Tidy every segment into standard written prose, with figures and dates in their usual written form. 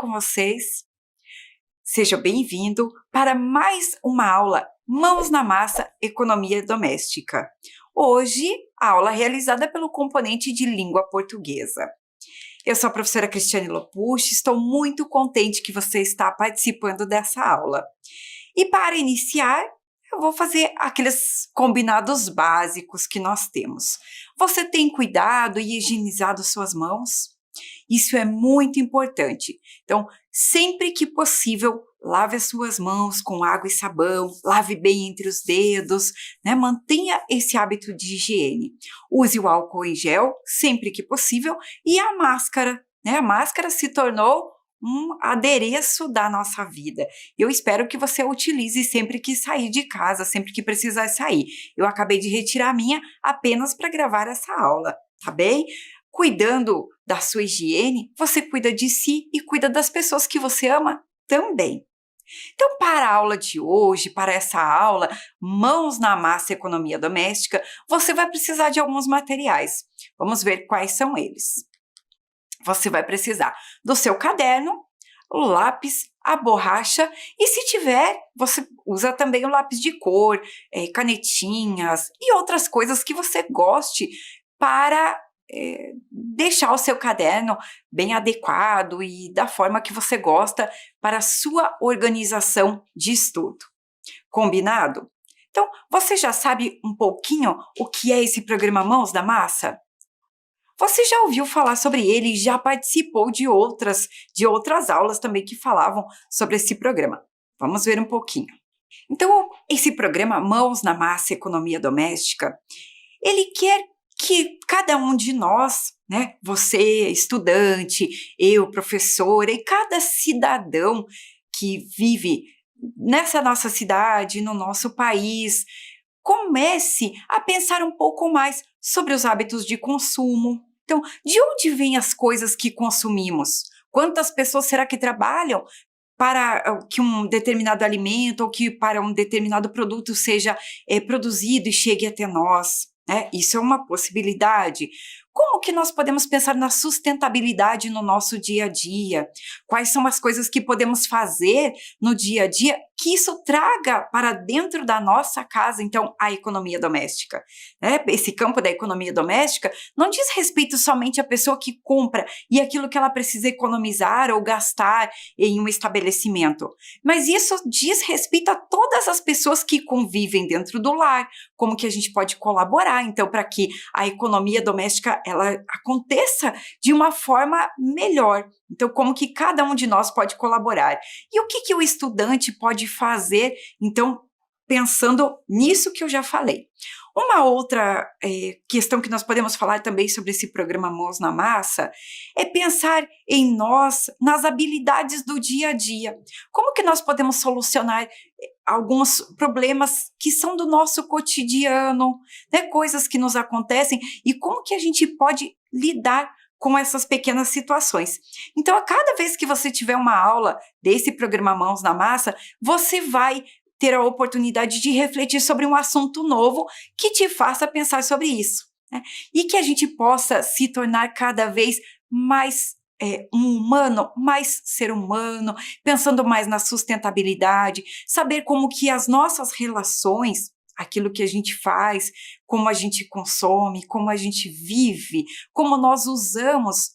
com vocês? Seja bem-vindo para mais uma aula Mãos na Massa, Economia Doméstica. Hoje, a aula realizada pelo componente de língua portuguesa. Eu sou a professora Cristiane Lopucci, estou muito contente que você está participando dessa aula. E para iniciar, eu vou fazer aqueles combinados básicos que nós temos. Você tem cuidado e higienizado suas mãos? Isso é muito importante. Então, sempre que possível, lave as suas mãos com água e sabão, lave bem entre os dedos, né? Mantenha esse hábito de higiene. Use o álcool em gel sempre que possível e a máscara, né? A máscara se tornou um adereço da nossa vida. Eu espero que você a utilize sempre que sair de casa, sempre que precisar sair. Eu acabei de retirar a minha apenas para gravar essa aula, tá bem? Cuidando da sua higiene, você cuida de si e cuida das pessoas que você ama também. Então, para a aula de hoje, para essa aula, Mãos na Massa Economia Doméstica, você vai precisar de alguns materiais. Vamos ver quais são eles. Você vai precisar do seu caderno, o lápis, a borracha e, se tiver, você usa também o lápis de cor, canetinhas e outras coisas que você goste para deixar o seu caderno bem adequado e da forma que você gosta para a sua organização de estudo. Combinado? Então, você já sabe um pouquinho o que é esse programa Mãos da Massa? Você já ouviu falar sobre ele e já participou de outras aulas também que falavam sobre esse programa. Vamos ver um pouquinho. Então, esse programa Mãos na Massa Economia Doméstica, ele quer que cada um de nós, né, você estudante, eu professora e cada cidadão que vive nessa nossa cidade, no nosso país, comece a pensar um pouco mais sobre os hábitos de consumo. Então, de onde vêm as coisas que consumimos? Quantas pessoas será que trabalham para que um determinado alimento ou que para um determinado produto seja produzido e chegue até nós? Isso é uma possibilidade. Como que nós podemos pensar na sustentabilidade no nosso dia a dia? Quais são as coisas que podemos fazer no dia a dia que isso traga para dentro da nossa casa, então, a economia doméstica? Esse campo da economia doméstica não diz respeito somente à pessoa que compra e aquilo que ela precisa economizar ou gastar em um estabelecimento, mas isso diz respeito a todas as pessoas que convivem dentro do lar, como que a gente pode colaborar, então, para que a economia doméstica ela aconteça de uma forma melhor. Então, como que cada um de nós pode colaborar? E o que o estudante pode fazer, então, pensando nisso que eu já falei? Uma outra questão que nós podemos falar também sobre esse programa Mãos na Massa é pensar em nós, nas habilidades do dia a dia. Como que nós podemos solucionar alguns problemas que são do nosso cotidiano, né? Coisas que nos acontecem e como que a gente pode lidar com essas pequenas situações. Então, a cada vez que você tiver uma aula desse programa Mãos na Massa, você vai ter a oportunidade de refletir sobre um assunto novo que te faça pensar sobre isso, né? E que a gente possa se tornar cada vez mais um humano, mais ser humano, pensando mais na sustentabilidade, saber como que as nossas relações, aquilo que a gente faz, como a gente consome, como a gente vive, como nós usamos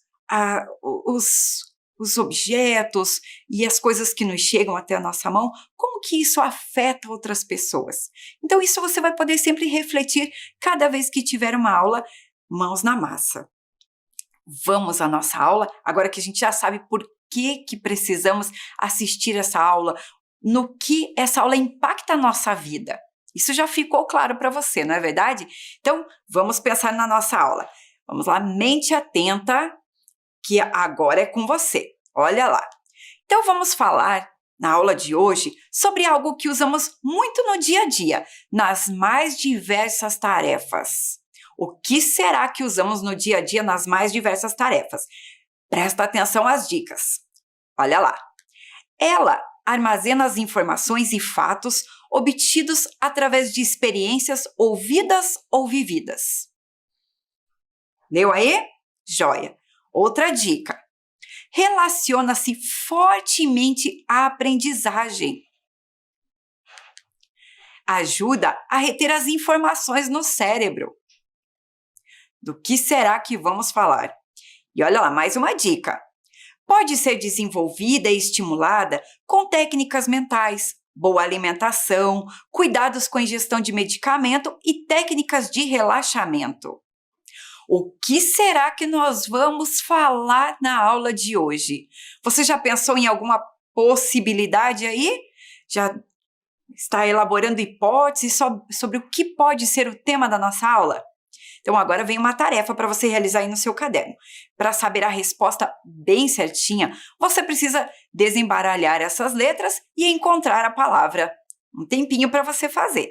os objetos e as coisas que nos chegam até a nossa mão, como que isso afeta outras pessoas. Então, isso você vai poder sempre refletir cada vez que tiver uma aula Mãos na Massa. Vamos à nossa aula, agora que a gente já sabe por que precisamos assistir essa aula, no que essa aula impacta a nossa vida. Isso já ficou claro para você, não é verdade? Então, vamos pensar na nossa aula. Vamos lá, mente atenta, que agora é com você. Olha lá. Então, vamos falar na aula de hoje sobre algo que usamos muito no dia a dia, nas mais diversas tarefas. O que será que usamos no dia a dia nas mais diversas tarefas? Presta atenção às dicas. Olha lá. Ela armazena as informações e fatos obtidos através de experiências ouvidas ou vividas. Leu aí? Joia. Outra dica. relaciona-se fortemente à aprendizagem. Ajuda a reter as informações no cérebro. Do que será que vamos falar? E olha lá, mais uma dica. Pode ser desenvolvida e estimulada com técnicas mentais, boa alimentação, cuidados com a ingestão de medicamento e técnicas de relaxamento. O que será que nós vamos falar na aula de hoje? Você já pensou em alguma possibilidade aí? Já está elaborando hipóteses sobre o que pode ser o tema da nossa aula? Então agora vem uma tarefa para você realizar aí no seu caderno. Para saber a resposta bem certinha, você precisa desembaralhar essas letras e encontrar a palavra. Um tempinho para você fazer.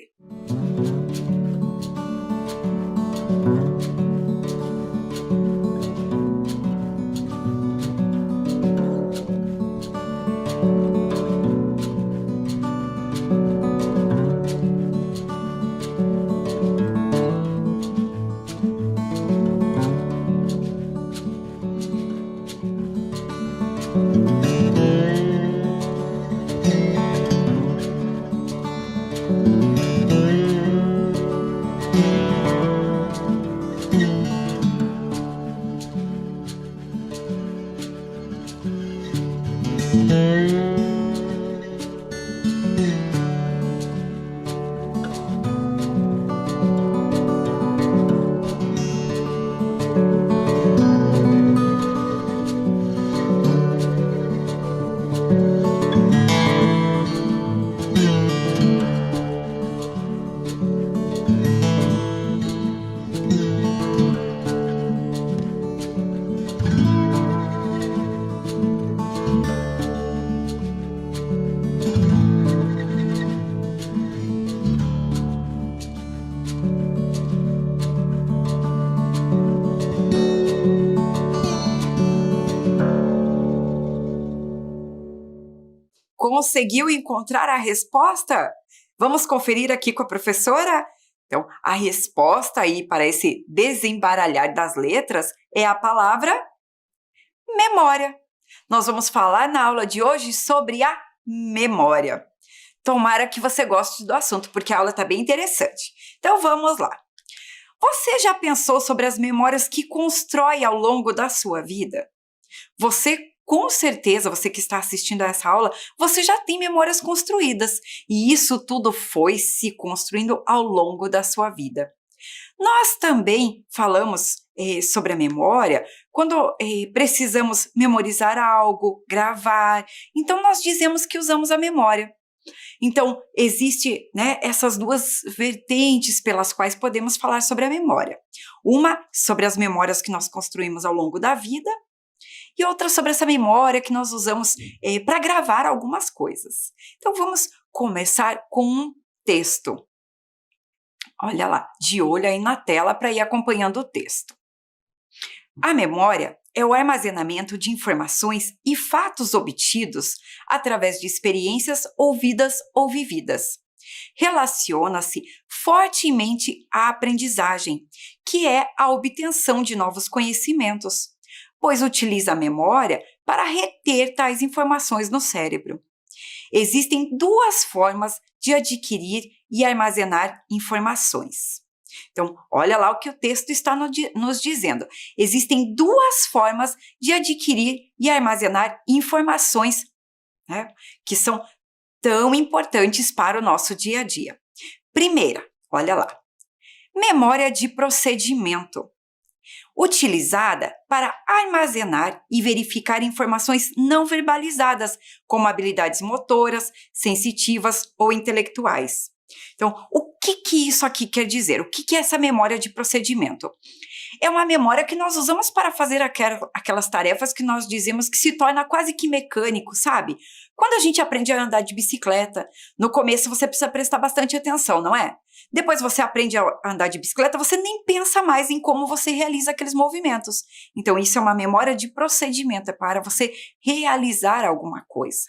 Conseguiu encontrar a resposta? Vamos conferir aqui com a professora? Então, a resposta aí para esse desembaralhar das letras é a palavra memória. Nós vamos falar na aula de hoje sobre a memória. Tomara que você goste do assunto, porque a aula está bem interessante. Então, vamos lá. Você já pensou sobre as memórias que constrói ao longo da sua vida? Com certeza, você que está assistindo a essa aula, você já tem memórias construídas e isso tudo foi se construindo ao longo da sua vida. Nós também falamos sobre a memória quando precisamos memorizar algo, gravar, então nós dizemos que usamos a memória. Então, existe, essas duas vertentes pelas quais podemos falar sobre a memória. Uma sobre as memórias que nós construímos ao longo da vida, e outra sobre essa memória que nós usamos para gravar algumas coisas. Então, vamos começar com um texto. Olha lá, de olho aí na tela para ir acompanhando o texto. A memória é o armazenamento de informações e fatos obtidos através de experiências ouvidas ou vividas. Relaciona-se fortemente à aprendizagem, que é a obtenção de novos conhecimentos, pois utiliza a memória para reter tais informações no cérebro. Existem duas formas de adquirir e armazenar informações. Então, olha lá o que o texto está nos dizendo. Existem duas formas de adquirir e armazenar informações, que são tão importantes para o nosso dia a dia. Primeira, olha lá, memória de procedimento. Utilizada para armazenar e verificar informações não verbalizadas, como habilidades motoras, sensitivas ou intelectuais. Então, o que isso aqui quer dizer? O que é essa memória de procedimento? É uma memória que nós usamos para fazer aquelas tarefas que nós dizemos que se torna quase que mecânico, sabe? Quando a gente aprende a andar de bicicleta, no começo você precisa prestar bastante atenção, não é? Depois você aprende a andar de bicicleta, você nem pensa mais em como você realiza aqueles movimentos. Então, isso é uma memória de procedimento, é para você realizar alguma coisa.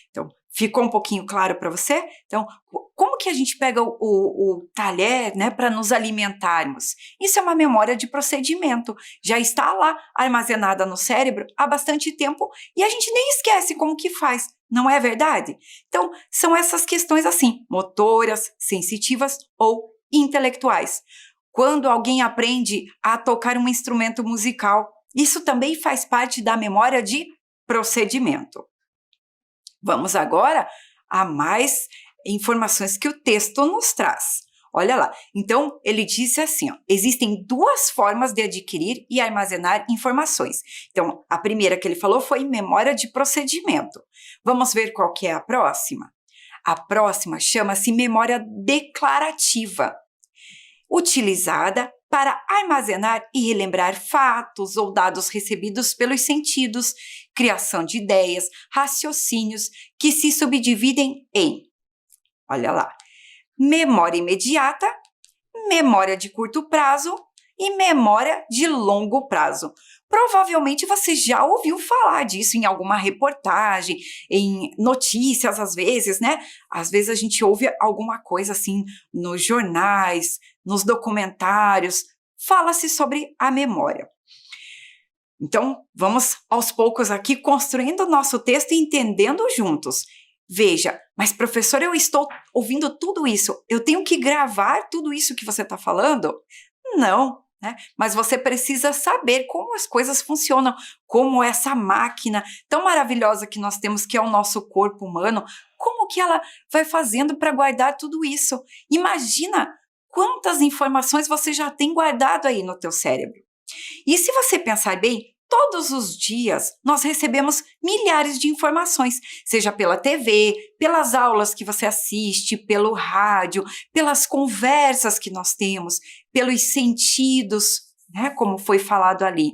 Então, Ficou um pouquinho claro para você? Então, como que a gente pega o talher, né, para nos alimentarmos? Isso é uma memória de procedimento. Já está lá armazenada no cérebro há bastante tempo e a gente nem esquece como que faz, não é verdade? Então, são essas questões assim, motoras, sensitivas ou intelectuais. Quando alguém aprende a tocar um instrumento musical, isso também faz parte da memória de procedimento. Vamos agora a mais informações que o texto nos traz. Olha lá, então ele disse assim, ó, existem duas formas de adquirir e armazenar informações. Então, a primeira que ele falou foi memória de procedimento. Vamos ver qual que é a próxima? A próxima chama-se memória declarativa, utilizada para armazenar e relembrar fatos ou dados recebidos pelos sentidos, criação de ideias, raciocínios que se subdividem em, olha lá, memória imediata, memória de curto prazo e memória de longo prazo. Provavelmente você já ouviu falar disso em alguma reportagem, em notícias às vezes, né? Às vezes a gente ouve alguma coisa assim nos jornais, nos documentários, fala-se sobre a memória. Então, vamos aos poucos aqui construindo o nosso texto e entendendo juntos. Veja, mas professor, eu estou ouvindo tudo isso, eu tenho que gravar tudo isso que você está falando? Não, né? Mas você precisa saber como as coisas funcionam, como essa máquina tão maravilhosa que nós temos, que é o nosso corpo humano, como que ela vai fazendo para guardar tudo isso? Imagina quantas informações você já tem guardado aí no teu cérebro. E se você pensar bem, todos os dias nós recebemos milhares de informações, seja pela TV, pelas aulas que você assiste, pelo rádio, pelas conversas que nós temos, pelos sentidos, né, como foi falado ali.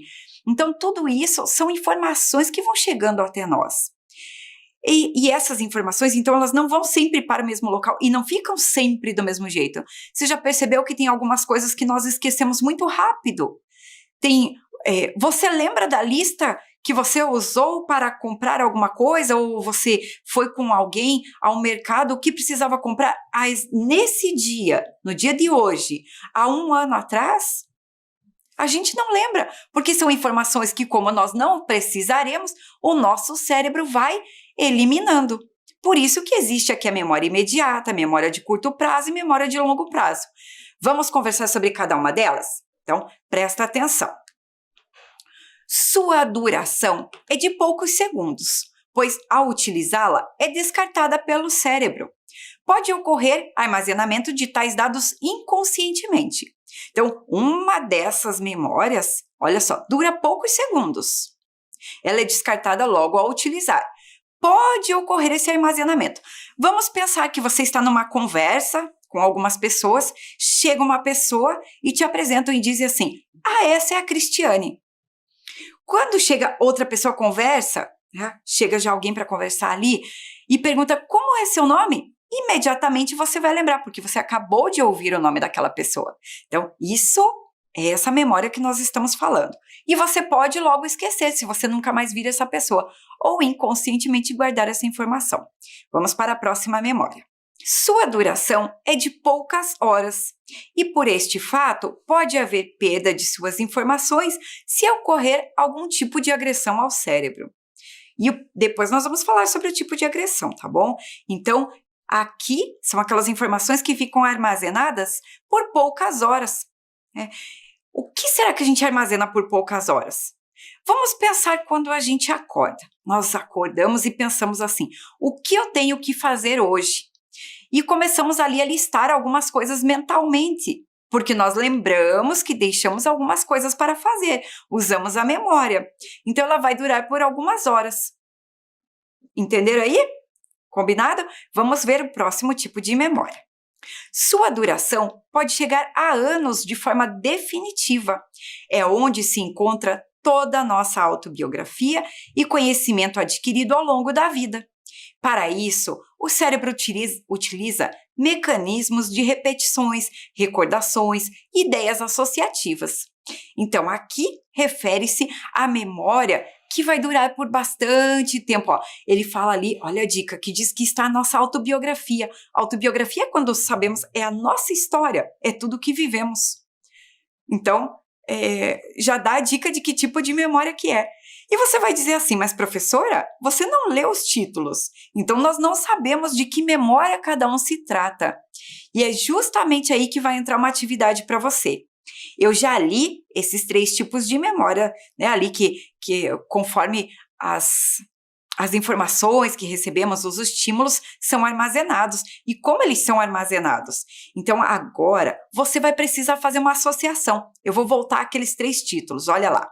Então, tudo isso são informações que vão chegando até nós. E essas informações, então, elas não vão sempre para o mesmo local e não ficam sempre do mesmo jeito. Você já percebeu que tem algumas coisas que nós esquecemos muito rápido? Você lembra da lista que você usou para comprar alguma coisa, ou você foi com alguém ao mercado que precisava comprar nesse dia, no dia de hoje, há 1 ano atrás? A gente não lembra, porque são informações que, como nós não precisaremos, o nosso cérebro vai eliminando. Por isso que existe aqui a memória imediata, a memória de curto prazo e memória de longo prazo. Vamos conversar sobre cada uma delas? Então, presta atenção. Sua duração é de poucos segundos, pois ao utilizá-la é descartada pelo cérebro. Pode ocorrer armazenamento de tais dados inconscientemente. Então, uma dessas memórias, olha só, dura poucos segundos. Ela é descartada logo ao utilizar. Pode ocorrer esse armazenamento. Vamos pensar que você está numa conversa com algumas pessoas, chega uma pessoa e te apresentam e diz assim, essa é a Cristiane. Quando chega outra pessoa, conversa, né? Chega já alguém para conversar ali e pergunta como é seu nome, imediatamente você vai lembrar, porque você acabou de ouvir o nome daquela pessoa. Então, isso é essa memória que nós estamos falando. E você pode logo esquecer, se você nunca mais vir essa pessoa, ou inconscientemente guardar essa informação. Vamos para a próxima memória. Sua duração é de poucas horas e, por este fato, pode haver perda de suas informações se ocorrer algum tipo de agressão ao cérebro. E depois nós vamos falar sobre o tipo de agressão, tá bom? Então, aqui são aquelas informações que ficam armazenadas por poucas horas, né? O que será que a gente armazena por poucas horas? Vamos pensar quando a gente acorda. Nós acordamos e pensamos assim, o que eu tenho que fazer hoje? E começamos ali a listar algumas coisas mentalmente, porque nós lembramos que deixamos algumas coisas para fazer, usamos a memória. Então, ela vai durar por algumas horas. Entenderam aí? Combinado? Vamos ver o próximo tipo de memória. Sua duração pode chegar a anos de forma definitiva. É onde se encontra toda a nossa autobiografia e conhecimento adquirido ao longo da vida. Para isso, o cérebro utiliza mecanismos de repetições, recordações, ideias associativas. Então, aqui refere-se à memória que vai durar por bastante tempo. Ó, ele fala ali, olha a dica, que diz que está a nossa autobiografia. Autobiografia é quando sabemos, é a nossa história, é tudo que vivemos. Então, já dá a dica de que tipo de memória que é. E você vai dizer assim, mas professora, você não leu os títulos, então nós não sabemos de que memória cada um se trata. E é justamente aí que vai entrar uma atividade para você. Eu já li esses 3 tipos de memória, né, ali que conforme as informações que recebemos, os estímulos são armazenados. E como eles são armazenados? Então, agora, você vai precisar fazer uma associação. Eu vou voltar àqueles 3 títulos, olha lá.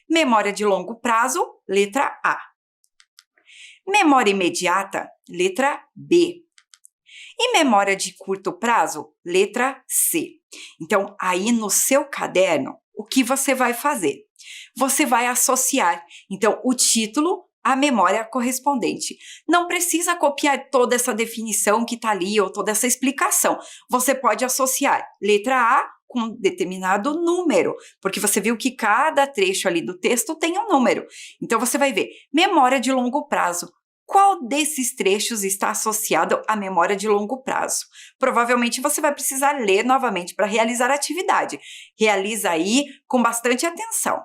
Memória de longo prazo, letra A. Memória imediata, letra B. E memória de curto prazo, letra C. Então, aí no seu caderno, o que você vai fazer? Você vai associar, então, o título à memória correspondente. Não precisa copiar toda essa definição que está ali ou toda essa explicação. Você pode associar letra A com um determinado número, porque você viu que cada trecho ali do texto tem um número. Então, você vai ver, memória de longo prazo. Qual desses trechos está associado à memória de longo prazo? Provavelmente você vai precisar ler novamente para realizar a atividade. Realiza aí com bastante atenção.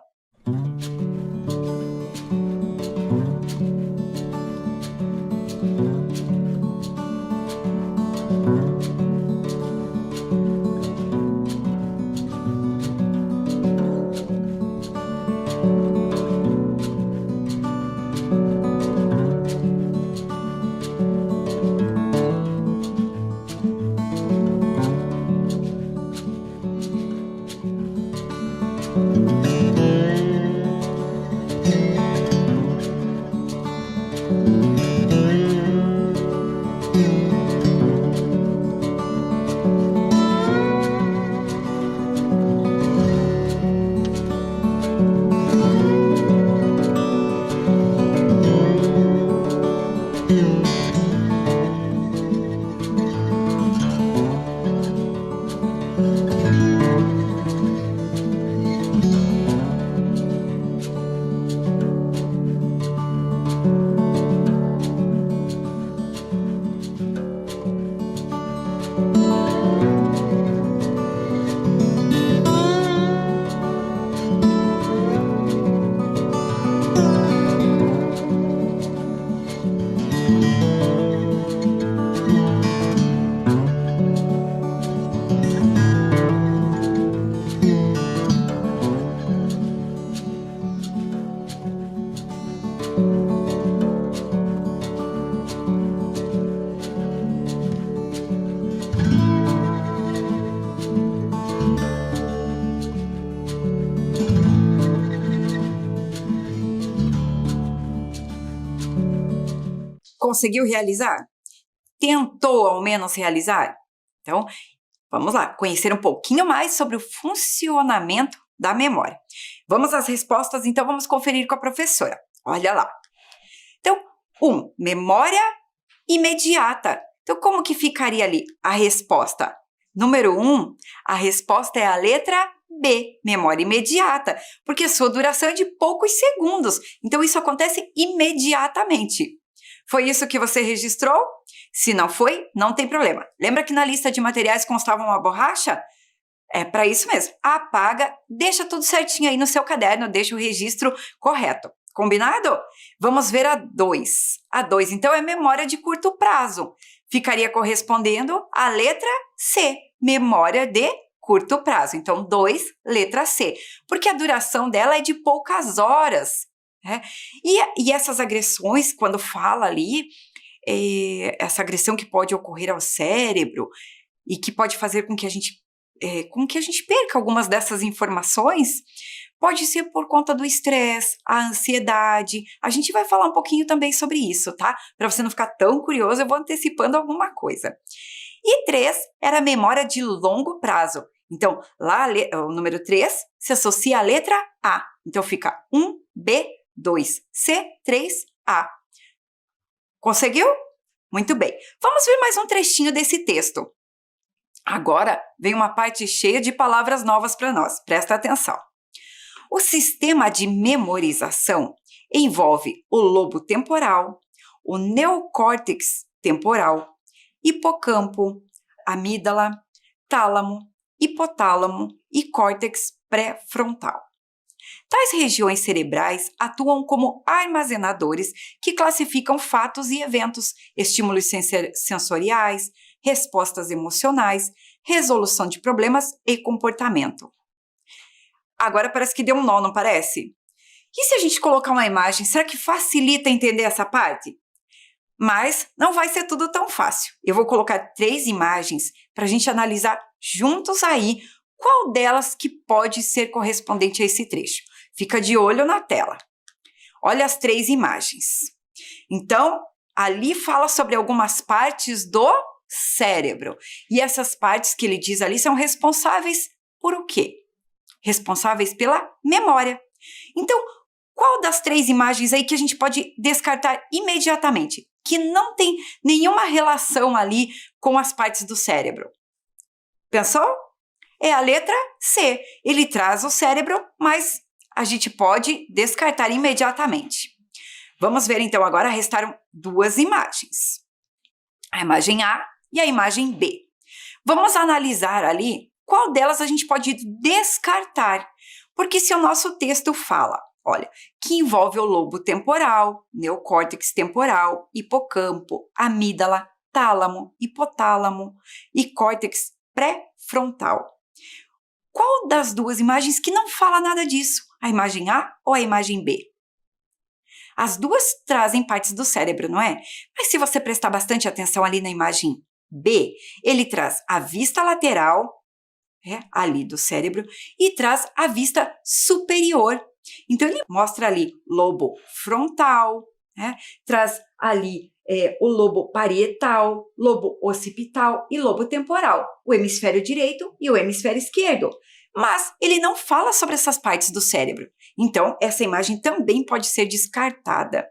Conseguiu realizar? Tentou ao menos realizar? Então, vamos lá, conhecer um pouquinho mais sobre o funcionamento da memória. Vamos às respostas, então vamos conferir com a professora. Olha lá. Então, 1, memória imediata. Então, como que ficaria ali a resposta? Número 1, a resposta é a letra B, memória imediata, porque a sua duração é de poucos segundos. Então, isso acontece imediatamente. Foi isso que você registrou? Se não foi, não tem problema. Lembra que na lista de materiais constava uma borracha? É para isso mesmo. Apaga, deixa tudo certinho aí no seu caderno, deixa o registro correto. Combinado? Vamos ver a 2. A 2, então, é memória de curto prazo. Ficaria correspondendo à letra C, memória de curto prazo. Então, 2, letra C. Porque a duração dela é de poucas horas. Né? E essas agressões, quando fala ali, essa agressão que pode ocorrer ao cérebro e que pode fazer com que a gente perca algumas dessas informações, pode ser por conta do estresse, a ansiedade. A gente vai falar um pouquinho também sobre isso, tá? Para você não ficar tão curioso, eu vou antecipando alguma coisa. E 3 era a memória de longo prazo. Então, lá o número 3 se associa à letra A. Então, fica 1B, 2C, 3A. Conseguiu? Muito bem. Vamos ver mais um trechinho desse texto. Agora vem uma parte cheia de palavras novas para nós. Presta atenção. O sistema de memorização envolve o lobo temporal, o neocórtex temporal, hipocampo, amígdala, tálamo, hipotálamo e córtex pré-frontal. Tais regiões cerebrais atuam como armazenadores que classificam fatos e eventos, estímulos sensoriais, respostas emocionais, resolução de problemas e comportamento. Agora parece que deu um nó, não parece? E se a gente colocar uma imagem, será que facilita entender essa parte? Mas não vai ser tudo tão fácil. Eu vou colocar 3 imagens para a gente analisar juntos aí qual delas que pode ser correspondente a esse trecho. Fica de olho na tela. Olha as 3 imagens. Então, ali fala sobre algumas partes do cérebro. E essas partes que ele diz ali são responsáveis por o quê? Responsáveis pela memória. Então, qual das 3 imagens aí que a gente pode descartar imediatamente? Que não tem nenhuma relação ali com as partes do cérebro. Pensou? É a letra C. Ele traz o cérebro, mas a gente pode descartar imediatamente. Vamos ver então agora, restaram 2 imagens. A imagem A e a imagem B. Vamos analisar ali qual delas a gente pode descartar. Porque se o nosso texto fala, olha, que envolve o lobo temporal, neocórtex temporal, hipocampo, amígdala, tálamo, hipotálamo e córtex pré-frontal. Qual das 2 imagens que não fala nada disso? A imagem A ou a imagem B? As 2 trazem partes do cérebro, não é? Mas se você prestar bastante atenção ali na imagem B, ele traz a vista lateral, ali do cérebro, e traz a vista superior. Então, ele mostra ali lobo frontal, traz ali o lobo parietal, lobo occipital e lobo temporal, o hemisfério direito e o hemisfério esquerdo. Mas ele não fala sobre essas partes do cérebro. Então, essa imagem também pode ser descartada.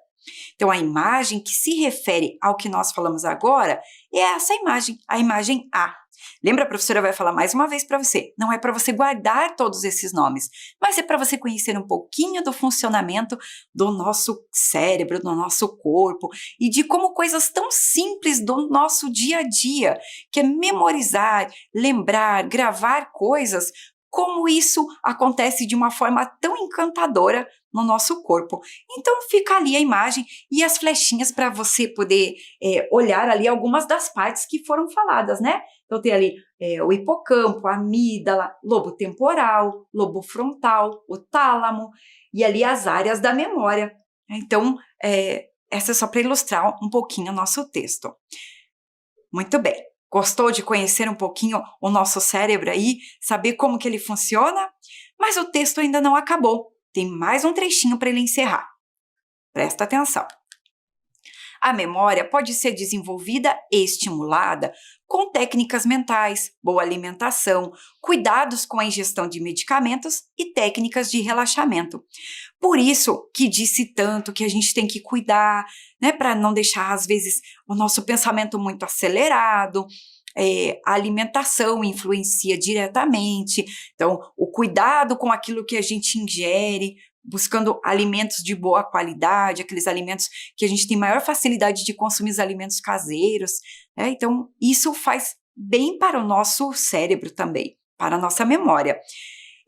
Então, a imagem que se refere ao que nós falamos agora é essa imagem, a imagem A. Lembra, a professora vai falar mais uma vez para você, não é para você guardar todos esses nomes, mas é para você conhecer um pouquinho do funcionamento do nosso cérebro, do nosso corpo e de como coisas tão simples do nosso dia a dia, que é memorizar, lembrar, gravar coisas, como isso acontece de uma forma tão encantadora no nosso corpo. Então fica ali a imagem e as flechinhas para você poder olhar ali algumas das partes que foram faladas, né? Então tem ali o hipocampo, a amígdala, lobo temporal, lobo frontal, o tálamo e ali as áreas da memória. Então essa é só para ilustrar um pouquinho o nosso texto. Muito bem. Gostou de conhecer um pouquinho o nosso cérebro aí, saber como que ele funciona? Mas o texto ainda não acabou. Tem mais um trechinho para ele encerrar. Presta atenção. A memória pode ser desenvolvida e estimulada com técnicas mentais, boa alimentação, cuidados com a ingestão de medicamentos e técnicas de relaxamento. Por isso que disse tanto que a gente tem que cuidar, né, para não deixar, às vezes, o nosso pensamento muito acelerado. A alimentação influencia diretamente, então o cuidado com aquilo que a gente ingere, buscando alimentos de boa qualidade, aqueles alimentos que a gente tem maior facilidade de consumir, os alimentos caseiros, né? Então isso faz bem para o nosso cérebro também, para a nossa memória.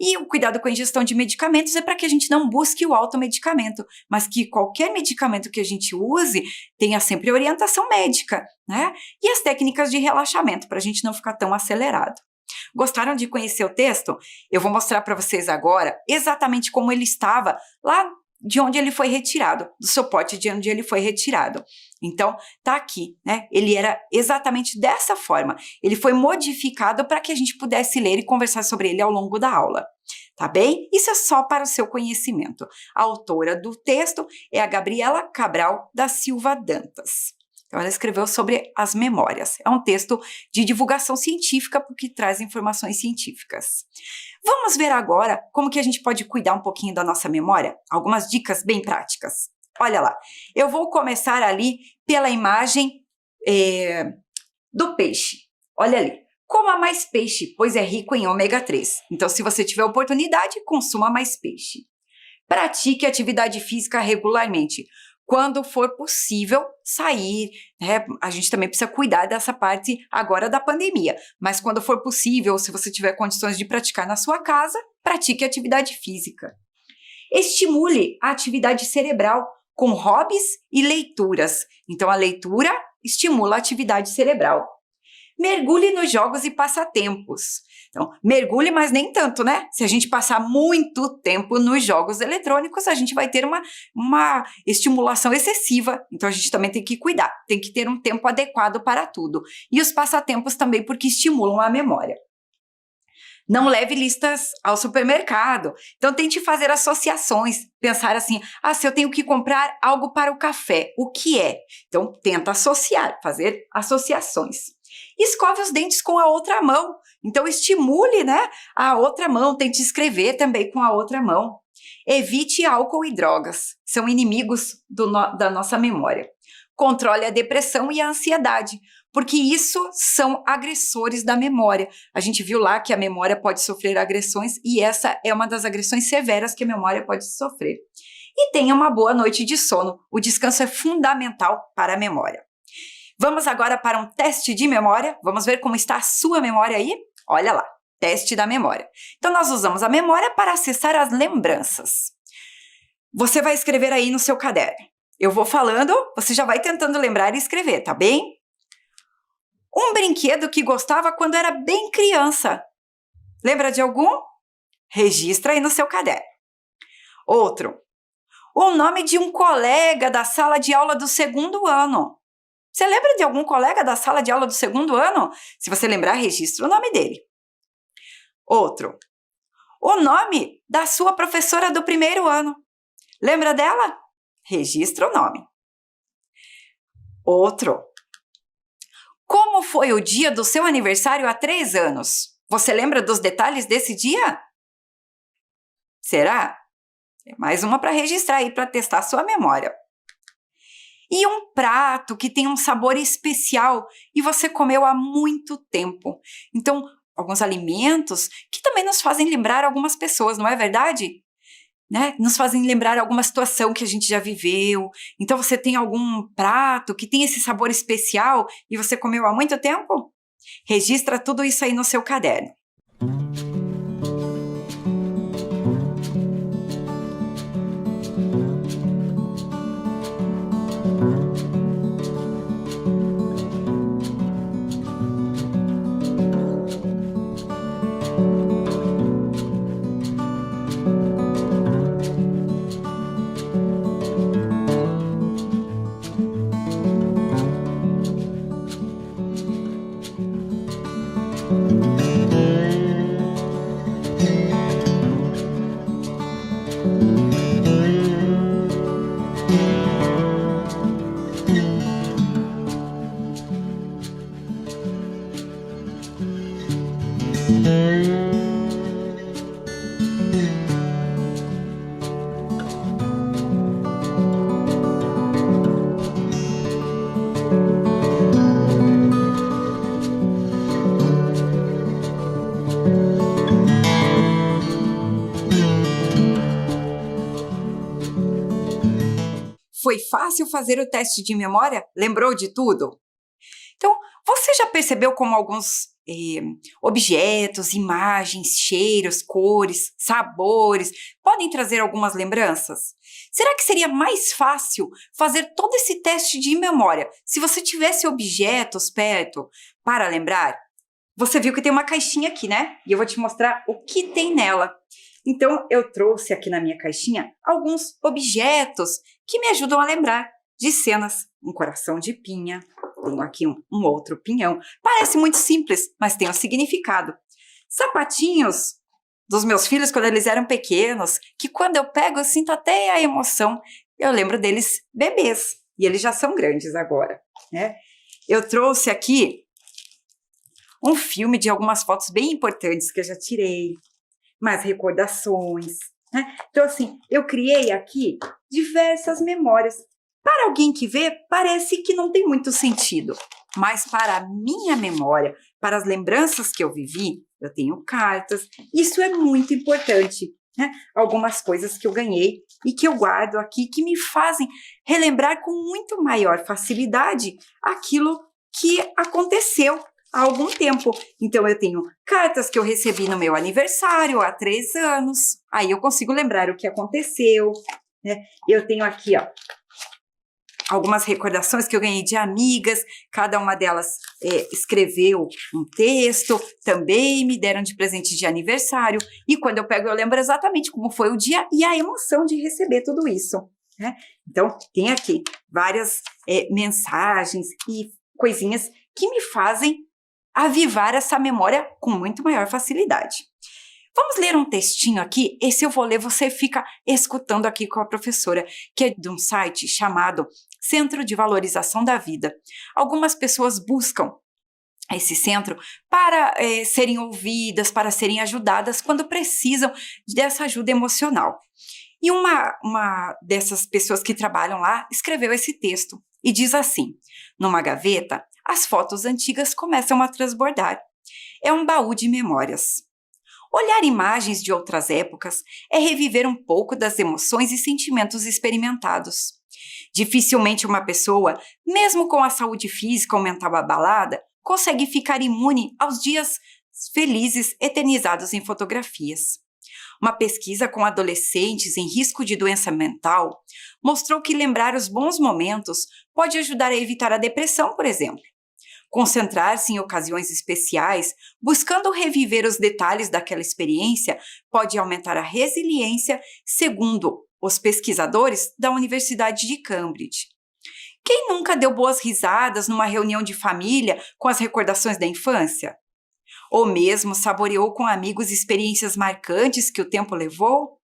E o cuidado com a ingestão de medicamentos é para que a gente não busque o automedicamento, mas que qualquer medicamento que a gente use tenha sempre orientação médica, né? E as técnicas de relaxamento, para a gente não ficar tão acelerado. Gostaram de conhecer o texto? Eu vou mostrar para vocês agora exatamente como ele estava lá de onde ele foi retirado, do suporte de onde ele foi retirado. Então, tá aqui, né? Ele era exatamente dessa forma. Ele foi modificado para que a gente pudesse ler e conversar sobre ele ao longo da aula. Tá bem? Isso é só para o seu conhecimento. A autora do texto é a Gabriela Cabral da Silva Dantas. Então, ela escreveu sobre as memórias. É um texto de divulgação científica porque traz informações científicas. Vamos ver agora como que a gente pode cuidar um pouquinho da nossa memória? Algumas dicas bem práticas. Olha lá, eu vou começar ali pela imagem do peixe. Olha ali, coma mais peixe, pois é rico em ômega 3. Então, se você tiver oportunidade, consuma mais peixe. Pratique atividade física regularmente. Quando for possível sair, né? A gente também precisa cuidar dessa parte agora da pandemia. Mas quando for possível, se você tiver condições de praticar na sua casa, pratique atividade física. Estimule a atividade cerebral com hobbies e leituras. Então, a leitura estimula a atividade cerebral. Mergulhe nos jogos e passatempos. Então, mergulhe, mas nem tanto, né? Se a gente passar muito tempo nos jogos eletrônicos, a gente vai ter uma estimulação excessiva. Então, a gente também tem que cuidar. Tem que ter um tempo adequado para tudo. E os passatempos também, porque estimulam a memória. Não leve listas ao supermercado. Então, tente fazer associações. Pensar assim, se eu tenho que comprar algo para o café, o que é? Então, tenta associar, fazer associações. Escove os dentes com a outra mão. Então, estimule, né, a outra mão. Tente escrever também com a outra mão. Evite álcool e drogas. São inimigos da nossa memória. Controle a depressão e a ansiedade, porque isso são agressores da memória. A gente viu lá que a memória pode sofrer agressões e essa é uma das agressões severas que a memória pode sofrer. E tenha uma boa noite de sono. O descanso é fundamental para a memória. Vamos agora para um teste de memória. Vamos ver como está a sua memória aí? Olha lá, teste da memória. Então, nós usamos a memória para acessar as lembranças. Você vai escrever aí no seu caderno. Eu vou falando, você já vai tentando lembrar e escrever, tá bem? Um brinquedo que gostava quando era bem criança. Lembra de algum? Registra aí no seu caderno. Outro. O nome de um colega da sala de aula do segundo ano. Você lembra de algum colega da sala de aula do segundo ano? Se você lembrar, registra o nome dele. Outro. O nome da sua professora do primeiro ano. Lembra dela? Registra o nome. Outro. Como foi o dia do seu aniversário há 3 anos? Você lembra dos detalhes desse dia? Será? É mais uma para registrar aí, para testar a sua memória. E um prato que tem um sabor especial e você comeu há muito tempo. Então, alguns alimentos que também nos fazem lembrar algumas pessoas, não é verdade? Né? Nos fazem lembrar alguma situação que a gente já viveu. Então, você tem algum prato que tem esse sabor especial e você comeu há muito tempo? Registra tudo isso aí no seu caderno. Foi fácil fazer o teste de memória? Lembrou de tudo? Então, você já percebeu como alguns objetos, imagens, cheiros, cores, sabores podem trazer algumas lembranças? Será que seria mais fácil fazer todo esse teste de memória se você tivesse objetos perto para lembrar? Você viu que tem uma caixinha aqui, né? E eu vou te mostrar o que tem nela. Então, eu trouxe aqui na minha caixinha alguns objetos que me ajudam a lembrar de cenas. Um coração de pinha, tenho aqui um outro pinhão. Parece muito simples, mas tem um significado. Sapatinhos dos meus filhos quando eles eram pequenos, que quando eu pego eu sinto até a emoção. Eu lembro deles bebês, e eles já são grandes agora, né? Eu trouxe aqui um filme de algumas fotos bem importantes que eu já tirei, mais recordações, né? Então, assim, eu criei aqui diversas memórias. Para alguém que vê, parece que não tem muito sentido, mas para a minha memória, para as lembranças que eu vivi, eu tenho cartas. Isso é muito importante. né, algumas coisas que eu ganhei e que eu guardo aqui, que me fazem relembrar com muito maior facilidade aquilo que aconteceu há algum tempo. Então, eu tenho cartas que eu recebi no meu aniversário há 3 anos, aí eu consigo lembrar o que aconteceu, né? Eu tenho aqui, ó, algumas recordações que eu ganhei de amigas, cada uma delas escreveu um texto, também me deram de presente de aniversário, e quando eu pego eu lembro exatamente como foi o dia e a emoção de receber tudo isso, né? Então, tem aqui várias mensagens e coisinhas que me fazem avivar essa memória com muito maior facilidade. Vamos ler um textinho aqui, esse eu vou ler, você fica escutando aqui com a professora, que é de um site chamado Centro de Valorização da Vida. Algumas pessoas buscam esse centro para serem ouvidas, para serem ajudadas quando precisam dessa ajuda emocional. E uma dessas pessoas que trabalham lá escreveu esse texto e diz assim: numa gaveta, as fotos antigas começam a transbordar. É um baú de memórias. Olhar imagens de outras épocas é reviver um pouco das emoções e sentimentos experimentados. Dificilmente uma pessoa, mesmo com a saúde física ou mental abalada, consegue ficar imune aos dias felizes eternizados em fotografias. Uma pesquisa com adolescentes em risco de doença mental mostrou que lembrar os bons momentos pode ajudar a evitar a depressão, por exemplo. Concentrar-se em ocasiões especiais, buscando reviver os detalhes daquela experiência, pode aumentar a resiliência, segundo os pesquisadores da Universidade de Cambridge. Quem nunca deu boas risadas numa reunião de família com as recordações da infância? Ou mesmo saboreou com amigos experiências marcantes que o tempo levou?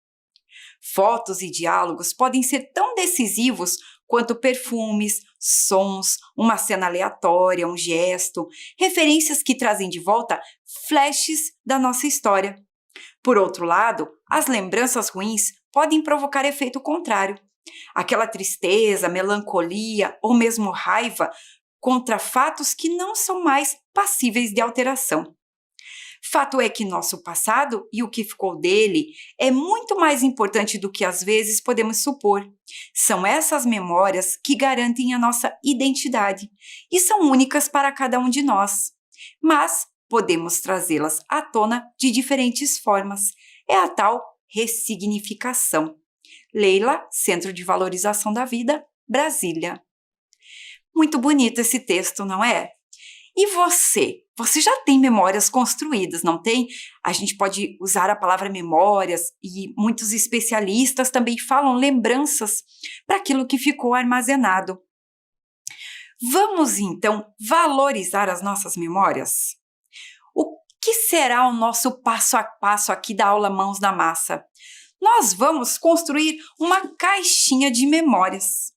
Fotos e diálogos podem ser tão decisivos quanto perfumes, sons, uma cena aleatória, um gesto, referências que trazem de volta flashes da nossa história. Por outro lado, as lembranças ruins podem provocar efeito contrário. Aquela tristeza, melancolia ou mesmo raiva contra fatos que não são mais passíveis de alteração. Fato é que nosso passado e o que ficou dele é muito mais importante do que às vezes podemos supor. São essas memórias que garantem a nossa identidade e são únicas para cada um de nós. Mas podemos trazê-las à tona de diferentes formas. É a tal ressignificação. Leila, Centro de Valorização da Vida, Brasília. Muito bonito esse texto, não é? E você? Você já tem memórias construídas, não tem? A gente pode usar a palavra memórias e muitos especialistas também falam lembranças para aquilo que ficou armazenado. Vamos então valorizar as nossas memórias? O que será o nosso passo a passo aqui da aula Mãos na Massa? Nós vamos construir uma caixinha de memórias.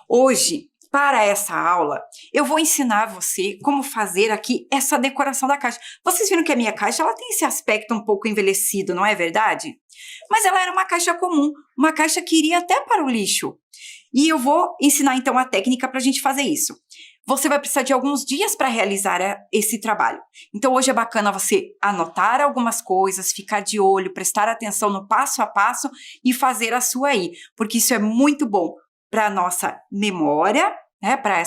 Hoje, para essa aula, eu vou ensinar você como fazer aqui essa decoração da caixa. Vocês viram que a minha caixa ela tem esse aspecto um pouco envelhecido, não é verdade? Mas ela era uma caixa comum, uma caixa que iria até para o lixo. E eu vou ensinar então a técnica para a gente fazer isso. Você vai precisar de alguns dias para realizar esse trabalho. Então hoje é bacana você anotar algumas coisas, ficar de olho, prestar atenção no passo a passo e fazer a sua aí, porque isso é muito bom para a nossa memória, né, para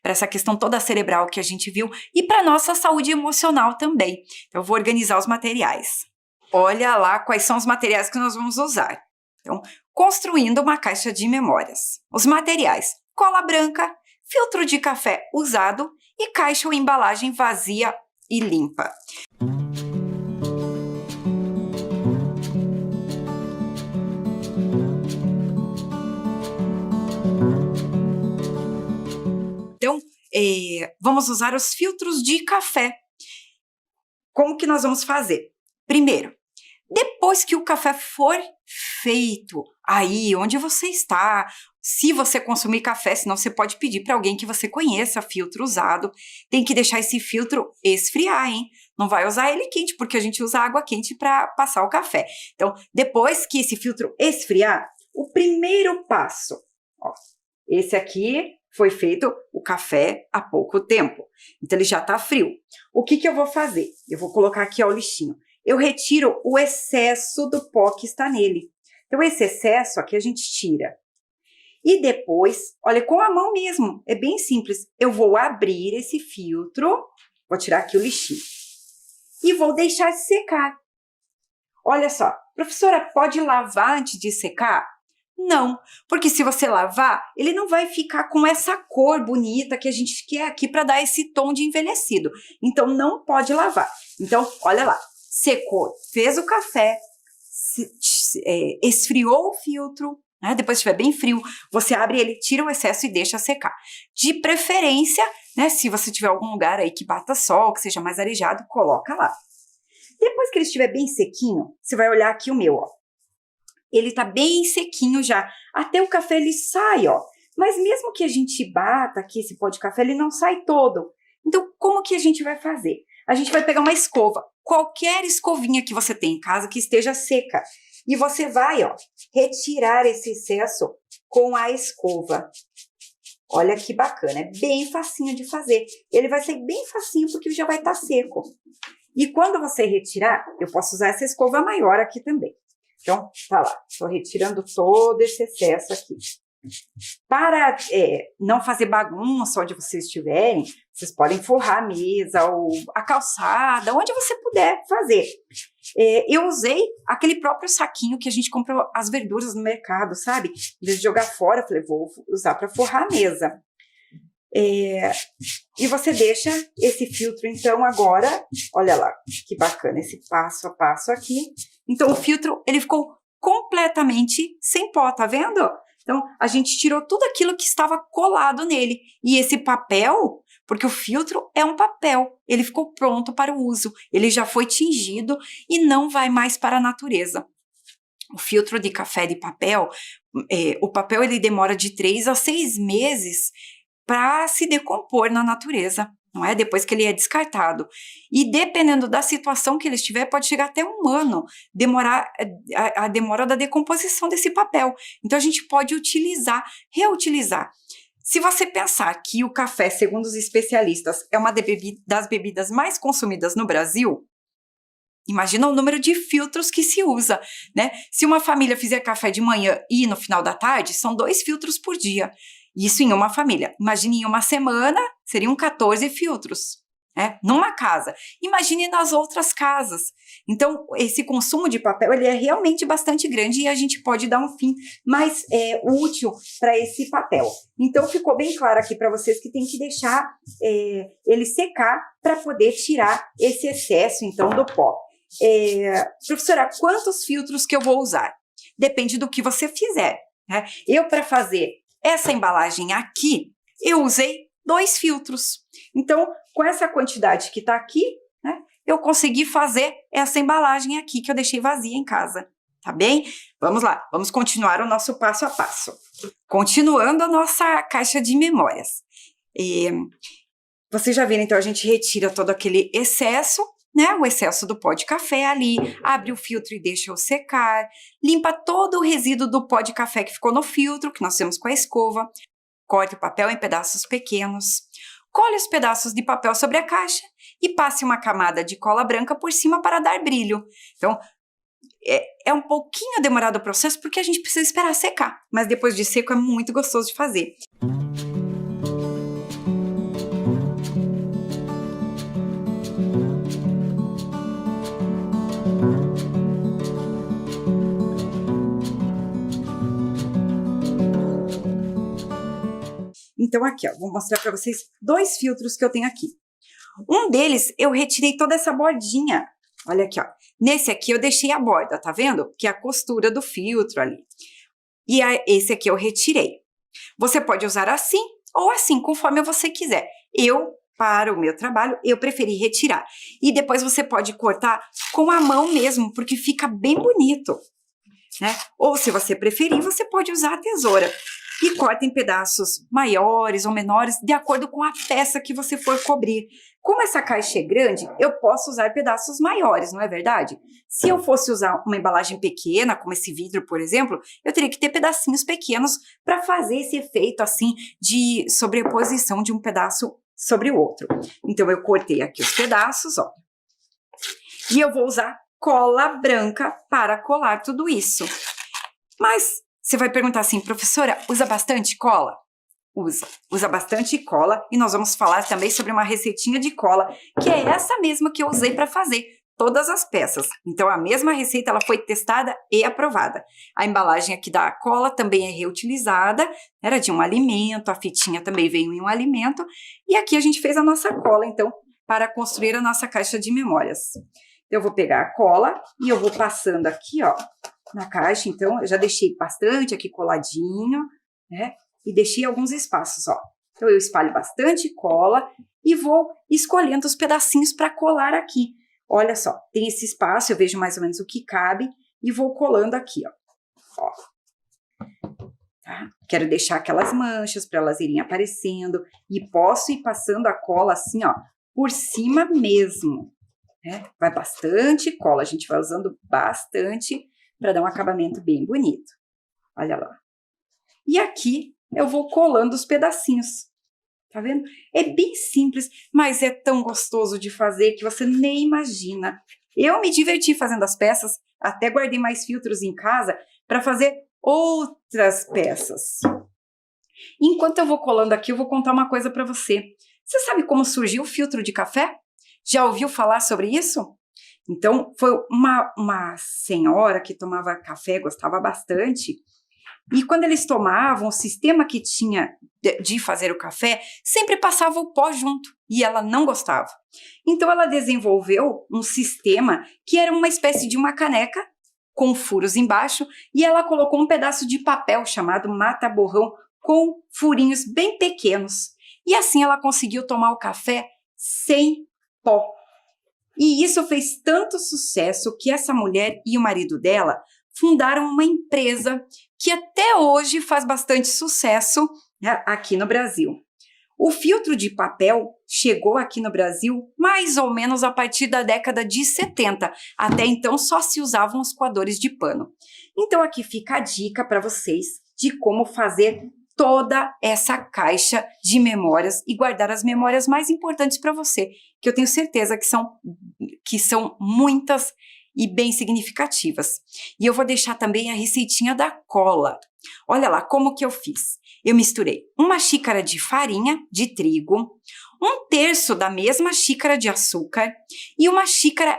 essa questão toda cerebral que a gente viu e para a nossa saúde emocional também. Então, eu vou organizar os materiais. Olha lá quais são os materiais que nós vamos usar. Então, construindo uma caixa de memórias. Os materiais: cola branca, filtro de café usado e caixa ou embalagem vazia e limpa. Então, vamos usar os filtros de café. Como que nós vamos fazer? Primeiro, depois que o café for feito, aí onde você está, se você consumir café, senão você pode pedir para alguém que você conheça, filtro usado, tem que deixar esse filtro esfriar, hein? Não vai usar ele quente, porque a gente usa água quente para passar o café. Então, depois que esse filtro esfriar, o primeiro passo, ó, esse aqui foi feito o café há pouco tempo, então ele já está frio. O que eu vou fazer? Eu vou colocar aqui ó, o lixinho. eu retiro o excesso do pó que está nele. Então, esse excesso aqui a gente tira. E depois, olha, com a mão mesmo, é bem simples. Eu vou abrir esse filtro, vou tirar aqui o lixinho, e vou deixar secar. Olha só, professora, pode lavar antes de secar? Não, porque se você lavar, ele não vai ficar com essa cor bonita que a gente quer aqui para dar esse tom de envelhecido. Então, não pode lavar. Então, olha lá, secou, fez o café, esfriou o filtro, né? Depois que estiver bem frio, você abre ele, tira o excesso e deixa secar. De preferência, né, se você tiver algum lugar aí que bata sol, que seja mais arejado, coloca lá. Depois que ele estiver bem sequinho, você vai olhar aqui o meu, ó. Ele tá bem sequinho já. Até o café ele sai, ó. Mas mesmo que a gente bata aqui esse pó de café, ele não sai todo. Então, como que a gente vai fazer? A gente vai pegar uma escova, qualquer escovinha que você tem em casa que esteja seca. E você vai, ó, retirar esse excesso com a escova. Olha que bacana, é bem facinho de fazer. Ele vai ser bem facinho porque já vai estar seco. E quando você retirar, eu posso usar essa escova maior aqui também. Então, tá lá, estou retirando todo esse excesso aqui. Para não fazer bagunça onde vocês estiverem, vocês podem forrar a mesa ou a calçada, onde você puder fazer. Eu usei aquele próprio saquinho que a gente compra as verduras no mercado, sabe? Em vez de jogar fora, eu falei, vou usar para forrar a mesa. E você deixa esse filtro, então, agora, olha lá, que bacana, esse passo a passo aqui. Então, o filtro, ele ficou completamente sem pó, tá vendo? Então, a gente tirou tudo aquilo que estava colado nele. E esse papel, porque o filtro é um papel, ele ficou pronto para o uso. Ele já foi tingido e não vai mais para a natureza. O filtro de café de papel, o papel ele demora de 3 a 6 meses para se decompor na natureza, não é? Depois que ele é descartado. E dependendo da situação que ele estiver, pode chegar até 1 ano, demorar a demora da decomposição desse papel. Então, a gente pode utilizar, reutilizar. Se você pensar que o café, segundo os especialistas, é uma das bebidas mais consumidas no Brasil, imagina o número de filtros que se usa, né? Se uma família fizer café de manhã e no final da tarde, são 2 filtros por dia. Isso em uma família. Imagine em uma semana, seriam 14 filtros, né? Numa casa. Imagine nas outras casas. Então, esse consumo de papel, ele é realmente bastante grande e a gente pode dar um fim mais útil para esse papel. Então, ficou bem claro aqui para vocês que tem que deixar ele secar para poder tirar esse excesso, então, do pó. Professora, quantos filtros que eu vou usar? Depende do que você fizer, né? Eu, para fazer essa embalagem aqui, eu usei 2 filtros. Então, com essa quantidade que está aqui, né, eu consegui fazer essa embalagem aqui que eu deixei vazia em casa, tá bem? Vamos lá, vamos continuar o nosso passo a passo. Continuando a nossa caixa de memórias. Vocês já viram, então, a gente retira todo aquele excesso, né, o excesso do pó de café ali, abre o filtro e deixa-o secar, limpa todo o resíduo do pó de café que ficou no filtro, que nós temos com a escova, corte o papel em pedaços pequenos, colhe os pedaços de papel sobre a caixa e passe uma camada de cola branca por cima para dar brilho. Então, é um pouquinho demorado o processo porque a gente precisa esperar secar, mas depois de seco é muito gostoso de fazer. Então, aqui, ó, vou mostrar para vocês 2 filtros que eu tenho aqui. Um deles, eu retirei toda essa bordinha. Olha aqui, ó. Nesse aqui, eu deixei a borda, tá vendo? Que é a costura do filtro ali. E esse aqui eu retirei. Você pode usar assim ou assim, conforme você quiser. Para o meu trabalho, eu preferi retirar. E depois você pode cortar com a mão mesmo, porque fica bem bonito, né? Ou, se você preferir, você pode usar a tesoura. E corta em pedaços maiores ou menores, de acordo com a peça que você for cobrir. Como essa caixa é grande, eu posso usar pedaços maiores, não é verdade? Se eu fosse usar uma embalagem pequena, como esse vidro, por exemplo, eu teria que ter pedacinhos pequenos para fazer esse efeito, assim, de sobreposição de um pedaço sobre o outro. Então, eu cortei aqui os pedaços, ó. E eu vou usar cola branca para colar tudo isso. Mas você vai perguntar assim, professora, usa bastante cola? Usa bastante cola, e nós vamos falar também sobre uma receitinha de cola, que é essa mesma que eu usei para fazer todas as peças. Então, a mesma receita, ela foi testada e aprovada. A embalagem aqui da cola também é reutilizada, era de um alimento, a fitinha também veio em um alimento, e aqui a gente fez a nossa cola, então, para construir a nossa caixa de memórias. Eu vou pegar a cola e eu vou passando aqui, ó, na caixa. Então, eu já deixei bastante aqui coladinho, né? E deixei alguns espaços, ó. Então, eu espalho bastante cola e vou escolhendo os pedacinhos para colar aqui. Olha só, tem esse espaço, eu vejo mais ou menos o que cabe e vou colando aqui, ó. Tá? Quero deixar aquelas manchas para elas irem aparecendo e posso ir passando a cola assim, ó, por cima mesmo. Né? Vai bastante cola, a gente vai usando bastante para dar um acabamento bem bonito. Olha lá. E aqui eu vou colando os pedacinhos. Tá vendo? É bem simples, mas é tão gostoso de fazer que você nem imagina. Eu me diverti fazendo as peças, até guardei mais filtros em casa para fazer outras peças. Enquanto eu vou colando aqui, eu vou contar uma coisa para você. Você sabe como surgiu o filtro de café? Já ouviu falar sobre isso? Então, foi uma senhora que tomava café, gostava bastante, e quando eles tomavam, o sistema que tinha de fazer o café sempre passava o pó junto, e ela não gostava. Então, ela desenvolveu um sistema que era uma espécie de uma caneca com furos embaixo, e ela colocou um pedaço de papel chamado mata-borrão com furinhos bem pequenos. E assim ela conseguiu tomar o café sem pó. E isso fez tanto sucesso que essa mulher e o marido dela fundaram uma empresa que até hoje faz bastante sucesso, né, aqui no Brasil. O filtro de papel chegou aqui no Brasil mais ou menos a partir da década de 70. Até então só se usavam os coadores de pano. Então aqui fica a dica para vocês de como fazer toda essa caixa de memórias e guardar as memórias mais importantes para você, que eu tenho certeza que são muitas e bem significativas. E eu vou deixar também a receitinha da cola. Olha lá como que eu fiz. Eu misturei 1 xícara de farinha de trigo, 1/3 da mesma xícara de açúcar e 1,5 xícaras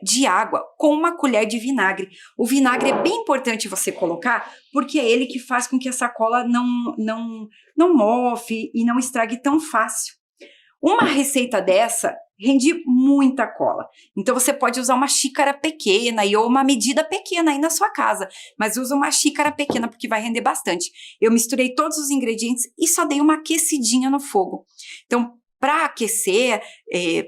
de água com 1 colher de vinagre. O vinagre é bem importante você colocar, porque é ele que faz com que essa cola não mofe e não estrague tão fácil. Uma receita dessa rende muita cola. Então, você pode usar 1 xícara pequena ou uma medida pequena aí na sua casa. Mas usa 1 xícara pequena porque vai render bastante. Eu misturei todos os ingredientes e só dei uma aquecidinha no fogo. Então, para aquecer,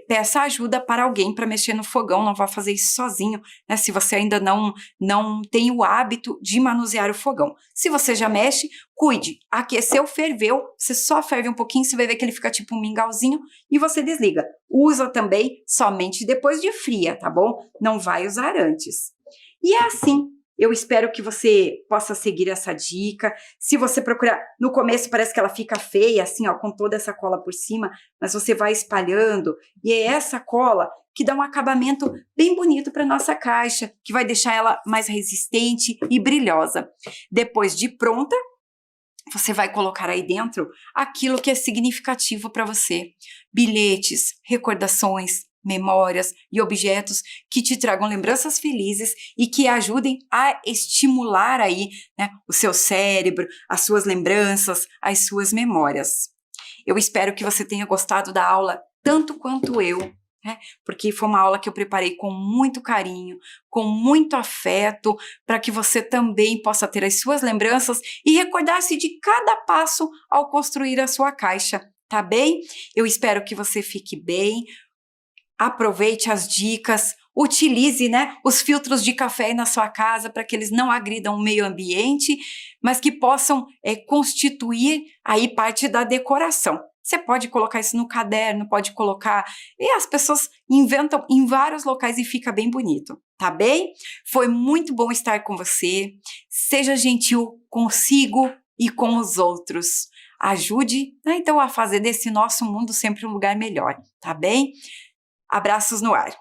peça ajuda para alguém para mexer no fogão. Não vá fazer isso sozinho, né? Se você ainda não tem o hábito de manusear o fogão. Se você já mexe, cuide. Aqueceu, ferveu, você só ferve um pouquinho, você vai ver que ele fica tipo um mingauzinho e você desliga. Usa também somente depois de fria, tá bom? Não vai usar antes. E é assim. Eu espero que você possa seguir essa dica. Se você procurar, no começo parece que ela fica feia, assim, ó, com toda essa cola por cima, mas você vai espalhando e é essa cola que dá um acabamento bem bonito para nossa caixa, que vai deixar ela mais resistente e brilhosa. Depois de pronta, você vai colocar aí dentro aquilo que é significativo para você. Bilhetes, recordações, memórias e objetos que te tragam lembranças felizes e que ajudem a estimular aí, né, o seu cérebro, as suas lembranças, as suas memórias. Eu espero que você tenha gostado da aula tanto quanto eu, né, porque foi uma aula que eu preparei com muito carinho, com muito afeto, para que você também possa ter as suas lembranças e recordar-se de cada passo ao construir a sua caixa, tá bem? Eu espero que você fique bem. Aproveite as dicas, utilize, né, os filtros de café aí na sua casa para que eles não agridam o meio ambiente, mas que possam constituir aí parte da decoração. Você pode colocar isso no caderno, pode colocar, e as pessoas inventam em vários locais e fica bem bonito, tá bem? Foi muito bom estar com você, seja gentil consigo e com os outros. Ajude, né, então a fazer desse nosso mundo sempre um lugar melhor, tá bem? Abraços no ar.